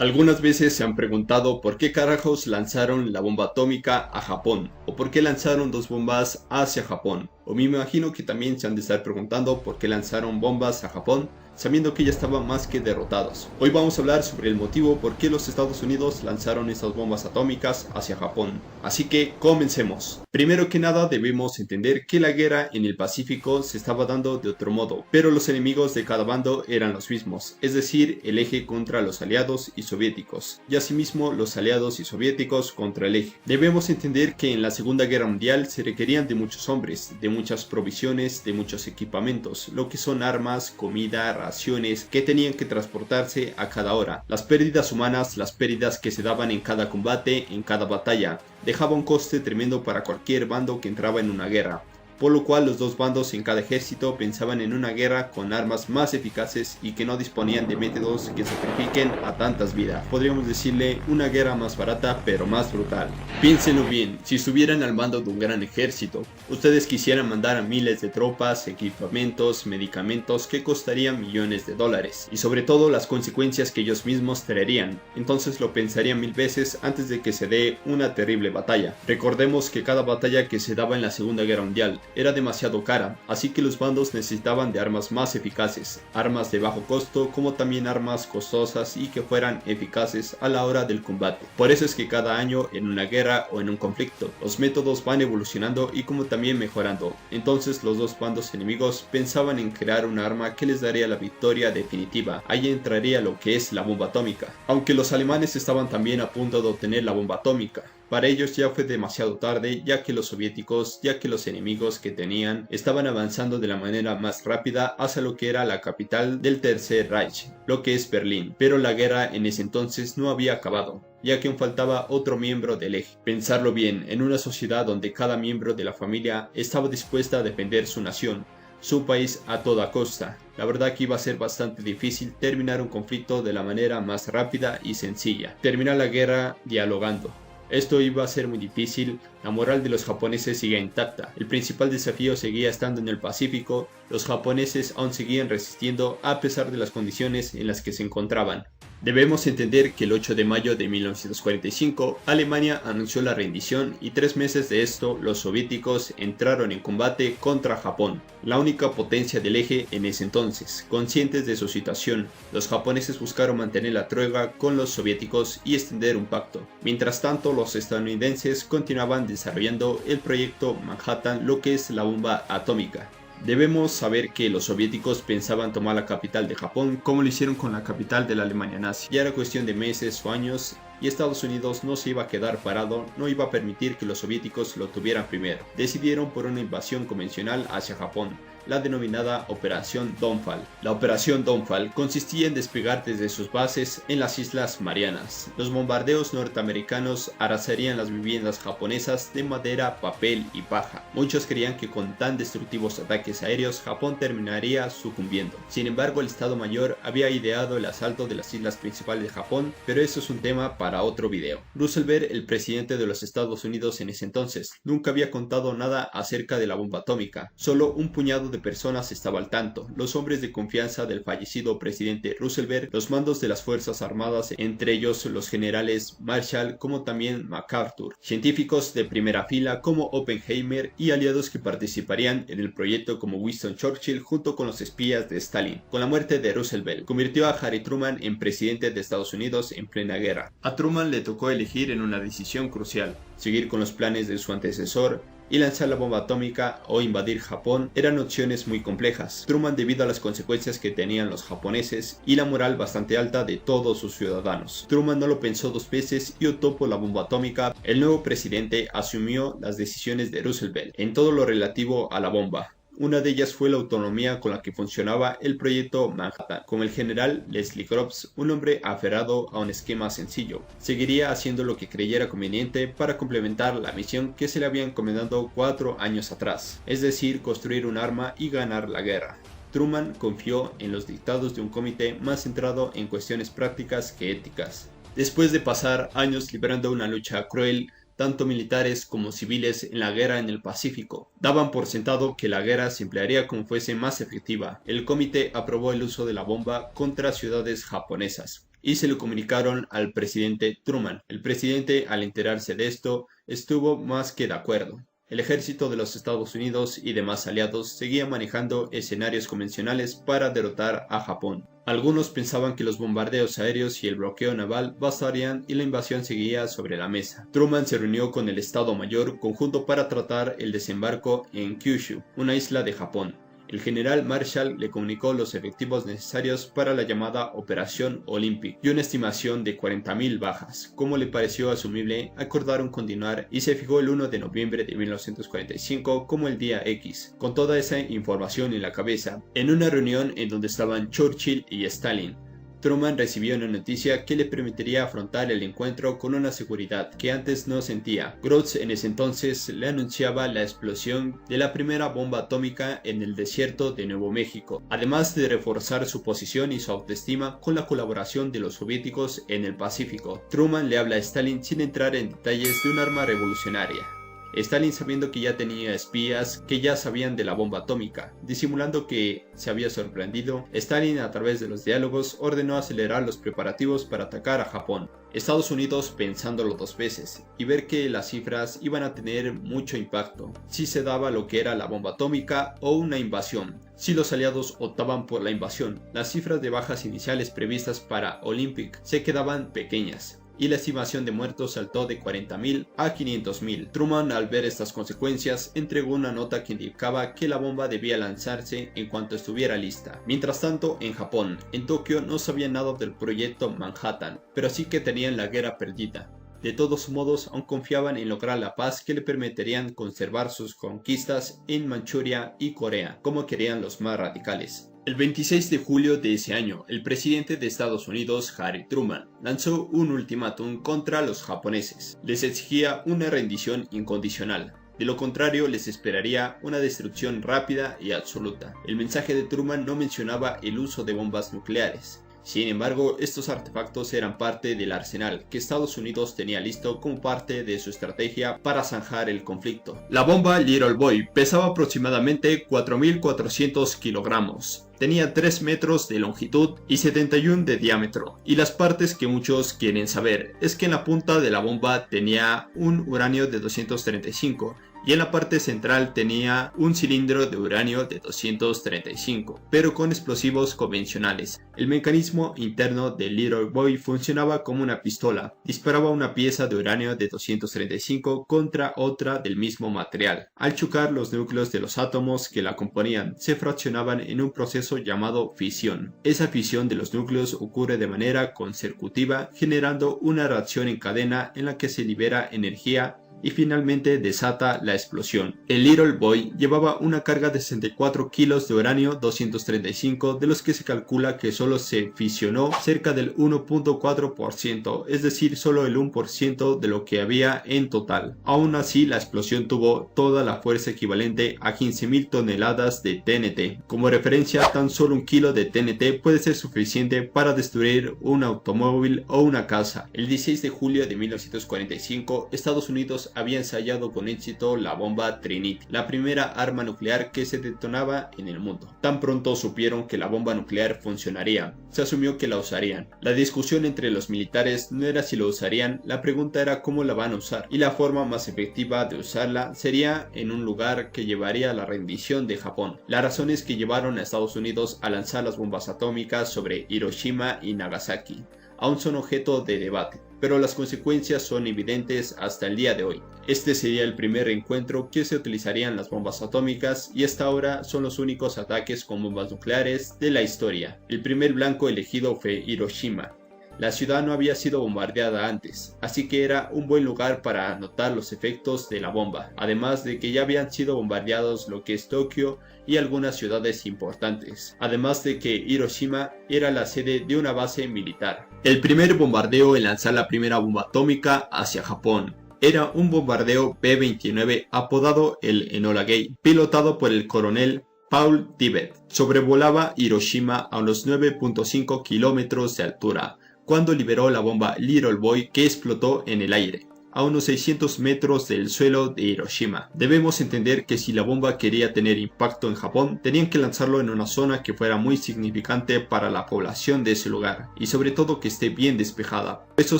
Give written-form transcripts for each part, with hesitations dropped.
Algunas veces se han preguntado por qué carajos lanzaron la bomba atómica a Japón, o por qué lanzaron dos bombas hacia Japón, o me imagino que también se han de estar preguntando por qué lanzaron bombas a Japón, sabiendo que ya estaban más que derrotados. Hoy vamos a hablar sobre el motivo por qué los Estados Unidos lanzaron estas bombas atómicas hacia Japón. Así que comencemos. Primero que nada debemos entender que la guerra en el Pacífico se estaba dando de otro modo, pero los enemigos de cada bando eran los mismos, es decir, el eje contra los aliados y soviéticos, y asimismo los aliados y soviéticos contra el eje. Debemos entender que en la Segunda Guerra Mundial se requerían de muchos hombres, de muchas provisiones, de muchos equipamientos, lo que son armas, comida, raciones, que tenían que transportarse a cada hora. Las pérdidas humanas, las pérdidas que se daban en cada combate, en cada batalla, dejaba un coste tremendo para cualquier bando que entraba en una guerra, por lo cual los dos bandos en cada ejército pensaban en una guerra con armas más eficaces y que no disponían de métodos que sacrifiquen a tantas vidas. Podríamos decirle una guerra más barata pero más brutal. Piénsenlo bien, si estuvieran al mando de un gran ejército, ustedes quisieran mandar a miles de tropas, equipamientos, medicamentos que costarían millones de dólares y sobre todo las consecuencias que ellos mismos traerían, entonces lo pensarían mil veces antes de que se dé una terrible batalla. Recordemos que cada batalla que se daba en la Segunda Guerra Mundial era demasiado cara, así que los bandos necesitaban de armas más eficaces, armas de bajo costo como también armas costosas y que fueran eficaces a la hora del combate. Por eso es que cada año en una guerra o en un conflicto, los métodos van evolucionando y como también mejorando, entonces los dos bandos enemigos pensaban en crear un arma que les daría la victoria definitiva. Ahí entraría lo que es la bomba atómica, aunque los alemanes estaban también a punto de obtener la bomba atómica. Para ellos ya fue demasiado tarde, ya que los soviéticos, ya que los enemigos que tenían estaban avanzando de la manera más rápida hacia lo que era la capital del Tercer Reich, lo que es Berlín. Pero la guerra en ese entonces no había acabado, ya que aún faltaba otro miembro del eje. Pensarlo bien, en una sociedad donde cada miembro de la familia estaba dispuesta a defender su nación, su país a toda costa. La verdad que iba a ser bastante difícil terminar un conflicto de la manera más rápida y sencilla. Terminar la guerra dialogando. Esto iba a ser muy difícil, la moral de los japoneses seguía intacta, el principal desafío seguía estando en el Pacífico, los japoneses aún seguían resistiendo a pesar de las condiciones en las que se encontraban. Debemos entender que el 8 de mayo de 1945 Alemania anunció la rendición y 3 meses de esto los soviéticos entraron en combate contra Japón, la única potencia del eje en ese entonces. Conscientes de su situación, los japoneses buscaron mantener la tregua con los soviéticos y extender un pacto. Mientras tanto, los estadounidenses continuaban desarrollando el proyecto Manhattan, lo que es la bomba atómica. Debemos saber que los soviéticos pensaban tomar la capital de Japón como lo hicieron con la capital de la Alemania nazi. Ya era cuestión de meses o años y Estados Unidos no se iba a quedar parado, no iba a permitir que los soviéticos lo tuvieran primero. Decidieron por una invasión convencional hacia Japón, la denominada Operación Downfall. La Operación Downfall consistía en despegar desde sus bases en las Islas Marianas. Los bombardeos norteamericanos arrasarían las viviendas japonesas de madera, papel y paja. Muchos creían que con tan destructivos ataques aéreos Japón terminaría sucumbiendo. Sin embargo, el Estado Mayor había ideado el asalto de las islas principales de Japón, pero eso es un tema para otro video. Roosevelt, el presidente de los Estados Unidos en ese entonces, nunca había contado nada acerca de la bomba atómica. Solo un puñado de personas estaba al tanto, los hombres de confianza del fallecido presidente Roosevelt, los mandos de las fuerzas armadas, entre ellos los generales Marshall como también MacArthur, científicos de primera fila como Oppenheimer y aliados que participarían en el proyecto como Winston Churchill junto con los espías de Stalin. Con la muerte de Roosevelt, convirtió a Harry Truman en presidente de Estados Unidos en plena guerra. A Truman le tocó elegir en una decisión crucial, seguir con los planes de su antecesor y lanzar la bomba atómica o invadir Japón. Eran opciones muy complejas. Truman, debido a las consecuencias que tenían los japoneses y la moral bastante alta de todos sus ciudadanos, Truman no lo pensó dos veces y optó por la bomba atómica. El nuevo presidente asumió las decisiones de Roosevelt en todo lo relativo a la bomba. Una de ellas fue la autonomía con la que funcionaba el proyecto Manhattan. Con el general Leslie Groves, un hombre aferrado a un esquema sencillo, seguiría haciendo lo que creyera conveniente para complementar la misión que se le había encomendado 4 años atrás, es decir, construir un arma y ganar la guerra. Truman confió en los dictados de un comité más centrado en cuestiones prácticas que éticas. Después de pasar años librando una lucha cruel, tanto militares como civiles en la guerra en el Pacífico daban por sentado que la guerra se emplearía como fuese más efectiva. El comité aprobó el uso de la bomba contra ciudades japonesas. y se lo comunicaron al presidente Truman. El presidente, al enterarse de esto, estuvo más que de acuerdo. El ejército de los Estados Unidos y demás aliados seguían manejando escenarios convencionales para derrotar a Japón. Algunos pensaban que los bombardeos aéreos y el bloqueo naval bastarían y la invasión seguía sobre la mesa. Truman se reunió con el Estado Mayor Conjunto para tratar el desembarco en Kyushu, una isla de Japón. El general Marshall le comunicó los efectivos necesarios para la llamada Operación Olympic y una estimación de 40.000 bajas. Como le pareció asumible, acordaron continuar y se fijó el 1 de noviembre de 1945 como el día X, con toda esa información en la cabeza, en una reunión en donde estaban Churchill y Stalin. Truman recibió una noticia que le permitiría afrontar el encuentro con una seguridad que antes no sentía. Groves en ese entonces le anunciaba la explosión de la primera bomba atómica en el desierto de Nuevo México, además de reforzar su posición y su autoestima con la colaboración de los soviéticos en el Pacífico. Truman le habla a Stalin sin entrar en detalles de un arma revolucionaria. Stalin, sabiendo que ya tenía espías que ya sabían de la bomba atómica, disimulando que se había sorprendido, Stalin, a través de los diálogos, ordenó acelerar los preparativos para atacar a Japón. Estados Unidos, pensándolo dos veces y ver que las cifras iban a tener mucho impacto si se daba lo que era la bomba atómica o una invasión. Si los aliados optaban por la invasión, las cifras de bajas iniciales previstas para Olympic se quedaban pequeñas y la estimación de muertos saltó de 40.000 a 500.000. Truman, al ver estas consecuencias, entregó una nota que indicaba que la bomba debía lanzarse en cuanto estuviera lista. Mientras tanto, en Japón, en Tokio, no sabían nada del proyecto Manhattan, pero sí que tenían la guerra perdida. De todos modos, aún confiaban en lograr la paz que le permitirían conservar sus conquistas en Manchuria y Corea, como querían los más radicales. El 26 de julio de ese año, el presidente de Estados Unidos, Harry Truman, lanzó un ultimátum contra los japoneses. Les exigía una rendición incondicional. De lo contrario, les esperaría una destrucción rápida y absoluta. El mensaje de Truman no mencionaba el uso de bombas nucleares. Sin embargo, estos artefactos eran parte del arsenal que Estados Unidos tenía listo como parte de su estrategia para zanjar el conflicto. La bomba Little Boy pesaba aproximadamente 4.400 kilogramos. Tenía 3 metros de longitud y 71 de diámetro. Y las partes que muchos quieren saber es que en la punta de la bomba tenía un uranio de 235 y en la parte central tenía un cilindro de uranio de 235, pero con explosivos convencionales. El mecanismo interno del Little Boy funcionaba como una pistola. Disparaba una pieza de uranio de 235 contra otra del mismo material. Al chocar, los núcleos de los átomos que la componían se fraccionaban en un proceso llamado fisión. Esa fisión de los núcleos ocurre de manera consecutiva, generando una reacción en cadena en la que se libera energía y finalmente desata la explosión. El Little Boy llevaba una carga de 64 kilos de uranio 235, de los que se calcula que solo se fisionó cerca del 1.4%, es decir, solo el 1% de lo que había en total. Aún así, la explosión tuvo toda la fuerza equivalente a 15.000 toneladas de TNT. Como referencia, tan solo un kilo de TNT puede ser suficiente para destruir un automóvil o una casa. El 16 de julio de 1945, Estados Unidos había ensayado con éxito la bomba Trinity, la primera arma nuclear que se detonaba en el mundo. Tan pronto supieron que la bomba nuclear funcionaría, se asumió que la usarían. La discusión entre los militares no era si lo usarían, la pregunta era cómo la van a usar, y la forma más efectiva de usarla sería en un lugar que llevaría a la rendición de Japón. Las razones que llevaron a Estados Unidos a lanzar las bombas atómicas sobre Hiroshima y Nagasaki aún son objeto de debate, pero las consecuencias son evidentes hasta el día de hoy. Este sería el primer encuentro que se utilizarían las bombas atómicas y hasta ahora son los únicos ataques con bombas nucleares de la historia. El primer blanco elegido fue Hiroshima. La ciudad no había sido bombardeada antes, así que era un buen lugar para notar los efectos de la bomba, además de que ya habían sido bombardeados lo que es Tokio y algunas ciudades importantes, además de que Hiroshima era la sede de una base militar. El primer bombardeo en lanzar la primera bomba atómica hacia Japón era un bombardeo B-29 apodado el Enola Gay, pilotado por el coronel Paul Tibbett. Sobrevolaba Hiroshima a unos 9.5 kilómetros de altura cuando liberó la bomba Little Boy, que explotó en el aire. a unos 600 metros del suelo de Hiroshima. Debemos entender que si la bomba quería tener impacto en Japón, tenían que lanzarlo en una zona que fuera muy significante para la población de ese lugar, y sobre todo que esté bien despejada. Por eso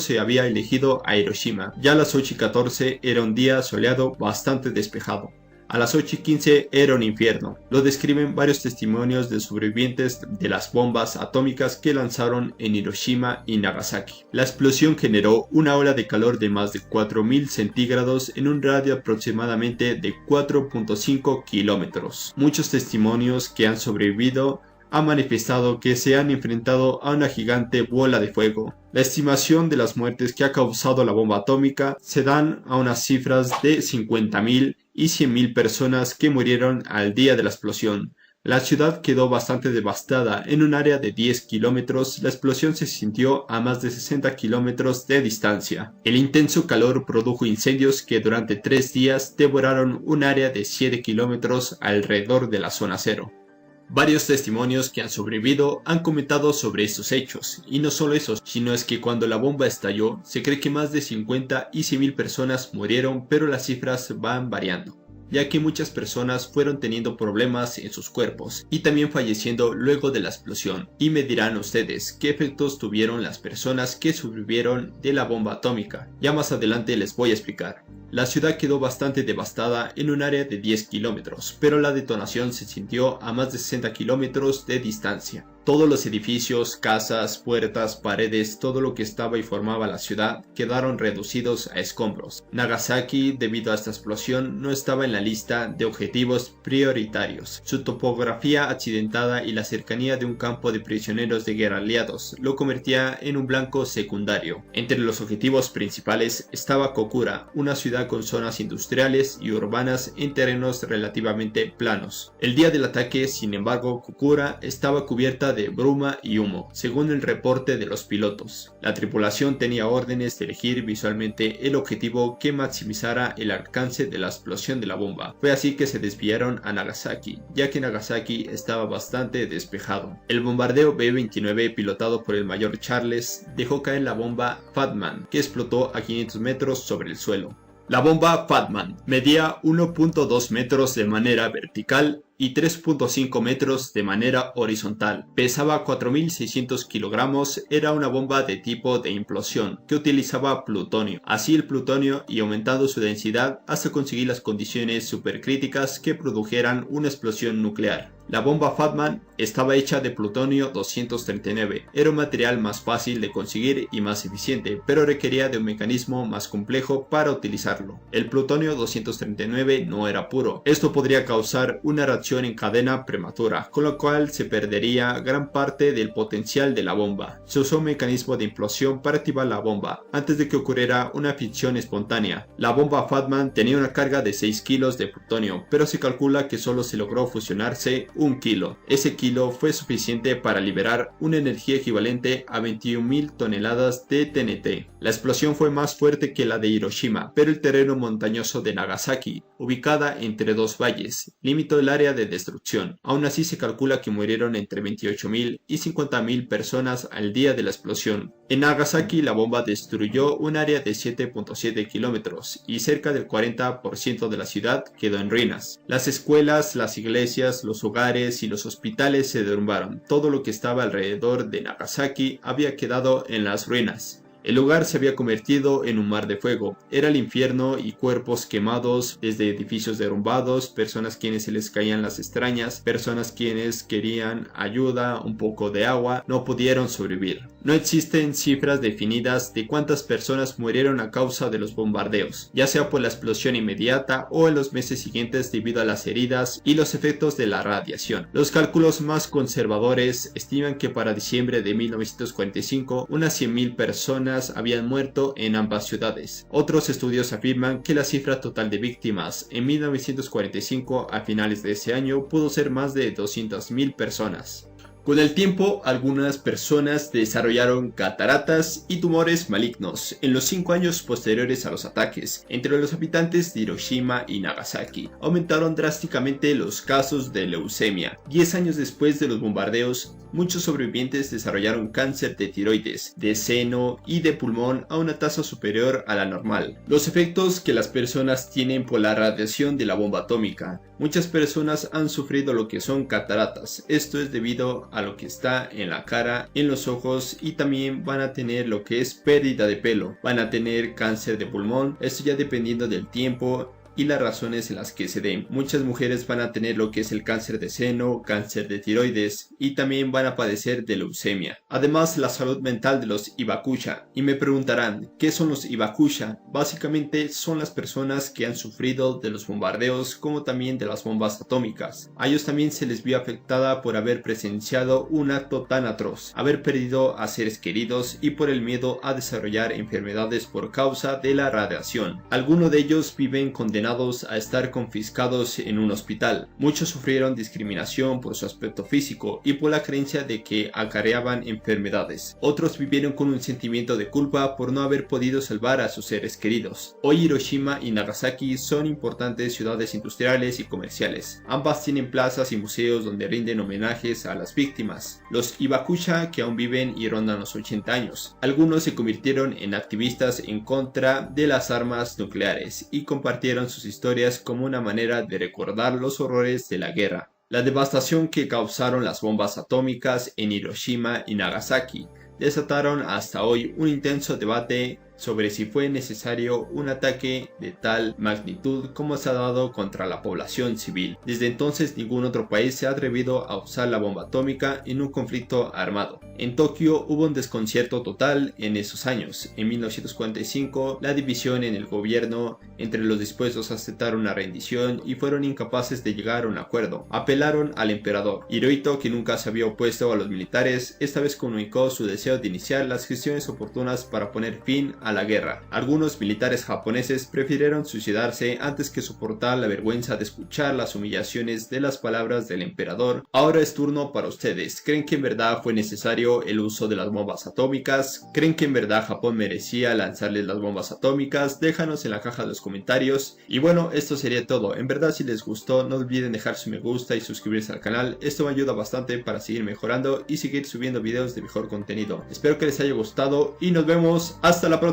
se había elegido a Hiroshima. Ya a las 8:14 era un día soleado bastante despejado. A las 8:15 era un infierno. Lo describen varios testimonios de sobrevivientes de las bombas atómicas que lanzaron en Hiroshima y Nagasaki. La explosión generó una ola de calor de más de 4000 centígrados en un radio aproximadamente de 4.5 kilómetros. Muchos testimonios que han sobrevivido han manifestado que se han enfrentado a una gigante bola de fuego. La estimación de las muertes que ha causado la bomba atómica se dan a unas cifras de 50.000 y 100.000 personas que murieron al día de la explosión. La ciudad quedó bastante devastada. En un área de 10 kilómetros, la explosión se sintió a más de 60 kilómetros de distancia. El intenso calor produjo incendios que durante 3 días devoraron un área de 7 kilómetros alrededor de la zona cero. Varios testimonios que han sobrevivido han comentado sobre estos hechos, y no solo eso, sino es que cuando la bomba estalló, se cree que más de 50 y 100.000 personas murieron, pero las cifras van variando, ya que muchas personas fueron teniendo problemas en sus cuerpos y también falleciendo luego de la explosión. Y me dirán ustedes qué efectos tuvieron las personas que sobrevivieron de la bomba atómica. Ya más adelante les voy a explicar. La ciudad quedó bastante devastada en un área de 10 kilómetros, pero la detonación se sintió a más de 60 kilómetros de distancia. Todos los edificios, casas, puertas, paredes, todo lo que estaba y formaba la ciudad quedaron reducidos a escombros. Nagasaki, debido a esta explosión, no estaba en la lista de objetivos prioritarios. Su topografía accidentada y la cercanía de un campo de prisioneros de guerra aliados lo convertía en un blanco secundario. Entre los objetivos principales estaba Kokura, una ciudad con zonas industriales y urbanas en terrenos relativamente planos. El día del ataque, sin embargo, Kokura estaba cubierta de bruma y humo, según el reporte de los pilotos. La tripulación tenía órdenes de elegir visualmente el objetivo que maximizara el alcance de la explosión de la bomba. Fue así que se desviaron a Nagasaki, ya que Nagasaki estaba bastante despejado. El bombardeo B-29, pilotado por el mayor Charles, dejó caer la bomba Fat Man, que explotó a 500 metros sobre el suelo. La bomba Fat Man medía 1.2 metros de manera vertical y 3.5 metros de manera horizontal. Pesaba 4.600 kilogramos, era una bomba de tipo de implosión que utilizaba plutonio. Así el plutonio y aumentando su densidad hasta conseguir las condiciones supercríticas que produjeran una explosión nuclear. La bomba Fat Man estaba hecha de plutonio 239. Era un material más fácil de conseguir y más eficiente, pero requería de un mecanismo más complejo para utilizarlo. El plutonio 239 no era puro. Esto podría causar una reacción en cadena prematura, con lo cual se perdería gran parte del potencial de la bomba. Se usó un mecanismo de implosión para activar la bomba, antes de que ocurriera una fisión espontánea. La bomba Fat Man tenía una carga de 6 kilos de plutonio, pero se calcula que solo se logró fusionarse 1 kilo. Ese kilo fue suficiente para liberar una energía equivalente a 21.000 toneladas de TNT. La explosión fue más fuerte que la de Hiroshima, pero el terreno montañoso de Nagasaki, ubicada entre dos valles, limitó el área de destrucción. Aún así se calcula que murieron entre 28.000 y 50.000 personas al día de la explosión. En Nagasaki la bomba destruyó un área de 7.7 kilómetros y cerca del 40% de la ciudad quedó en ruinas. Las escuelas, las iglesias, los hogares y los hospitales se derrumbaron. Todo lo que estaba alrededor de Nagasaki había quedado en las ruinas. El lugar se había convertido en un mar de fuego. Era el infierno y cuerpos quemados desde edificios derrumbados, personas quienes se les caían las extrañas, personas quienes querían ayuda, un poco de agua, no pudieron sobrevivir. No existen cifras definidas de cuántas personas murieron a causa de los bombardeos, ya sea por la explosión inmediata o en los meses siguientes debido a las heridas y los efectos de la radiación. Los cálculos más conservadores estiman que para diciembre de 1945 unas 100.000 personas habían muerto en ambas ciudades. Otros estudios afirman que la cifra total de víctimas en 1945 a finales de ese año pudo ser más de 200.000 personas. Con el tiempo, algunas personas desarrollaron cataratas y tumores malignos en los 5 años posteriores a los ataques. Entre los habitantes de Hiroshima y Nagasaki, aumentaron drásticamente los casos de leucemia. 10 años después de los bombardeos, muchos sobrevivientes desarrollaron cáncer de tiroides, de seno y de pulmón a una tasa superior a la normal. Los efectos que las personas tienen por la radiación de la bomba atómica. Muchas personas han sufrido lo que son cataratas. Esto es debido a lo que está en la cara, en los ojos, y también van a tener lo que es pérdida de pelo. Van a tener cáncer de pulmón, esto ya dependiendo del tiempo y las razones en las que se den. Muchas mujeres van a tener lo que es el cáncer de seno, cáncer de tiroides y también van a padecer de leucemia. Además, la salud mental de los hibakusha. Y me preguntarán, ¿qué son los hibakusha? Básicamente son las personas que han sufrido de los bombardeos como también de las bombas atómicas. A ellos también se les vio afectada por haber presenciado un acto tan atroz, haber perdido a seres queridos y por el miedo a desarrollar enfermedades por causa de la radiación. Algunos de ellos viven condenados a estar confiscados en un hospital. Muchos sufrieron discriminación por su aspecto físico y por la creencia de que acarreaban enfermedades. Otros vivieron con un sentimiento de culpa por no haber podido salvar a sus seres queridos. Hoy Hiroshima y Nagasaki son importantes ciudades industriales y comerciales. Ambas tienen plazas y museos donde rinden homenajes a las víctimas. Los hibakusha que aún viven y rondan los 80 años. Algunos se convirtieron en activistas en contra de las armas nucleares y compartieron sus historias como una manera de recordar los horrores de la guerra. La devastación que causaron las bombas atómicas en Hiroshima y Nagasaki desataron hasta hoy un intenso debate sobre si fue necesario un ataque de tal magnitud como se ha dado contra la población civil. Desde entonces ningún otro país se ha atrevido a usar la bomba atómica en un conflicto armado. En Tokio hubo un desconcierto total en esos años. En 1945 la división en el gobierno entre los dispuestos a aceptar una rendición y fueron incapaces de llegar a un acuerdo. Apelaron al emperador. Hirohito, que nunca se había opuesto a los militares, esta vez comunicó su deseo de iniciar las gestiones oportunas para poner fin a la guerra. Algunos militares japoneses prefirieron suicidarse antes que soportar la vergüenza de escuchar las humillaciones de las palabras del emperador. Ahora es turno para ustedes. ¿Creen que en verdad fue necesario el uso de las bombas atómicas? ¿Creen que en verdad Japón merecía lanzarles las bombas atómicas? Déjanos en la caja de los comentarios. Y bueno, esto sería todo. En verdad, si les gustó, no olviden dejar su me gusta y suscribirse al canal. Esto me ayuda bastante para seguir mejorando y seguir subiendo videos de mejor contenido. Espero que les haya gustado y nos vemos hasta la próxima.